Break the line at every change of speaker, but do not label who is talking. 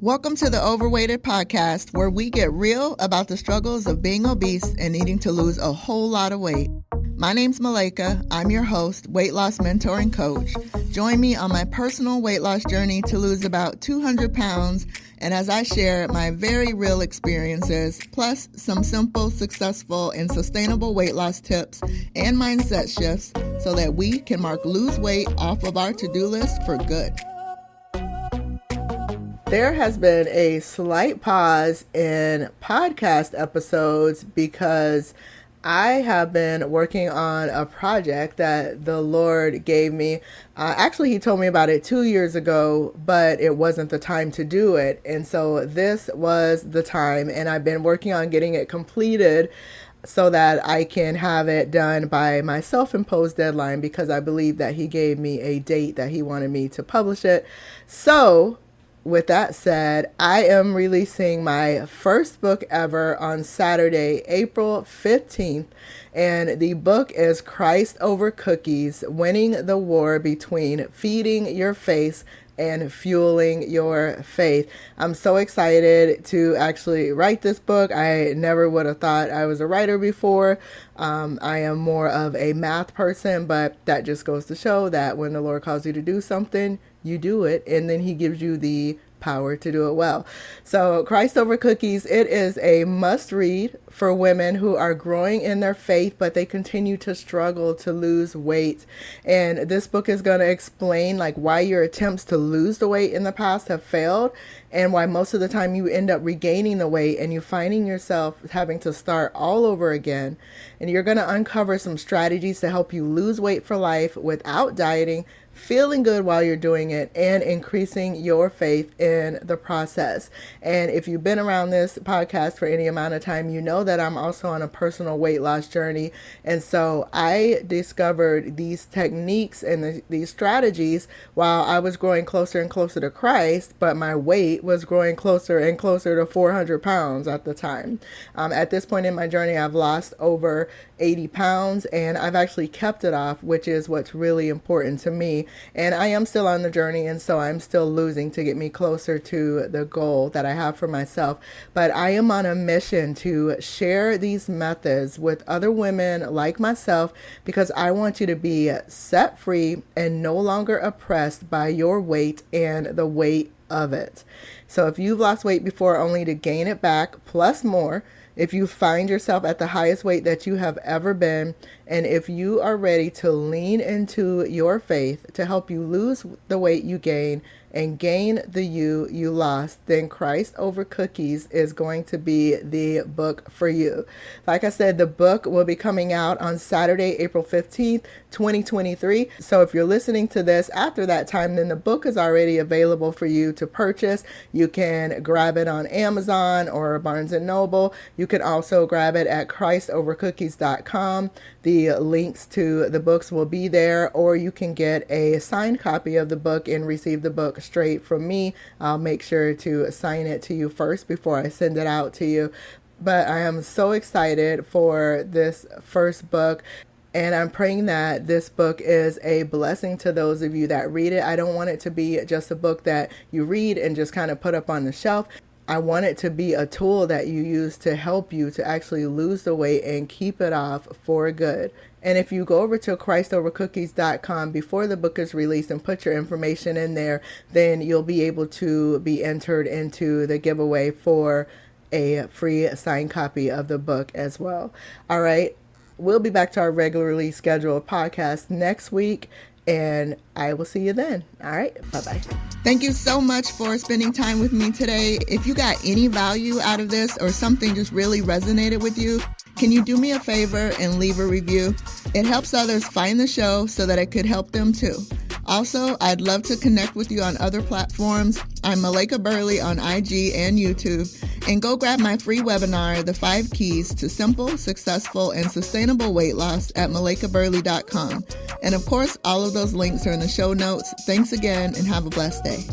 Welcome to the Overweighted Podcast, where we get real about the struggles of being obese and needing to lose a whole lot of weight. My name's Malaika. I'm your host, weight loss mentor and coach. Join me on my personal weight loss journey to lose about 200 pounds, and as I share my very real experiences, plus some simple, successful, and sustainable weight loss tips and mindset shifts so that we can mark lose weight off of our to-do list for good. There has been a slight pause in podcast episodes because I have been working on a project that the Lord gave me. Actually, He told me about it 2 years ago, but it wasn't the time to do it. And so this was the time, and I've been working on getting it completed so that I can have it done by my self-imposed deadline, because I believe that He gave me a date that He wanted me to publish it. So with that said, I am releasing my first book ever on Saturday, April 15th, and the book is Christ Over Cookies: Winning the War Between Feeding Your Face and Fueling Your Faith. I'm so excited to actually write this book. I never would have thought I was a writer before. I am more of a math person, but that just goes to show that when the Lord calls you to do something, you do it, and then He gives you the power to do it well. So Christ Over Cookies, it is a must read for women who are growing in their faith, but they continue to struggle to lose weight. And this book is going to explain why your attempts to lose the weight in the past have failed, and why most of the time you end up regaining the weight and you finding yourself having to start all over again. And you're going to uncover some strategies to help you lose weight for life without dieting, feeling good while you're doing it, and increasing your faith in the process. And if you've been around this podcast for any amount of time, you know that I'm also on a personal weight loss journey. And so I discovered these techniques and these strategies while I was growing closer and closer to Christ, but my weight was growing closer and closer to 400 pounds at the time. At this point in my journey, I've lost over 80 pounds, and I've actually kept it off, which is what's really important to me. And I am still on the journey, and so I'm still losing to get me closer to the goal that I have for myself. But I am on a mission to share these methods with other women like myself, because I want you to be set free and no longer oppressed by your weight and the weight of it. So if you've lost weight before only to gain it back plus more, if you find yourself at the highest weight that you have ever been, and if you are ready to lean into your faith to help you lose the weight you gain and gain the you lost, then Christ Over Cookies is going to be the book for you. Like I said, the book will be coming out on Saturday, April 15th, 2023. So if you're listening to this after that time, then the book is already available for you to purchase. You can grab it on Amazon or Barnes & Noble. You can also grab it at ChristOverCookies.com. The links to the books will be there, or you can get a signed copy of the book and receive the book straight from me. I'll make sure to sign it to you first before I send it out to you. But I am so excited for this first book, and I'm praying that this book is a blessing to those of you that read it. I don't want it to be just a book that you read and just kind of put up on the shelf. I want it to be a tool that you use to help you to actually lose the weight and keep it off for good. And if you go over to ChristOverCookies.com before the book is released and put your information in there, then you'll be able to be entered into the giveaway for a free signed copy of the book as well. All right. We'll be back to our regularly scheduled podcast next week, and I will see you then. All right. Bye-bye. Thank you so much for spending time with me today. If you got any value out of this or something just really resonated with you, can you do me a favor and leave a review? It helps others find the show so that it could help them too. Also, I'd love to connect with you on other platforms. I'm Malaika Burley on IG and YouTube. And go grab my free webinar, The 5 Keys to Simple, Successful, and Sustainable Weight Loss at malaikaburley.com. And of course, all of those links are in the show notes. Thanks again, and have a blessed day.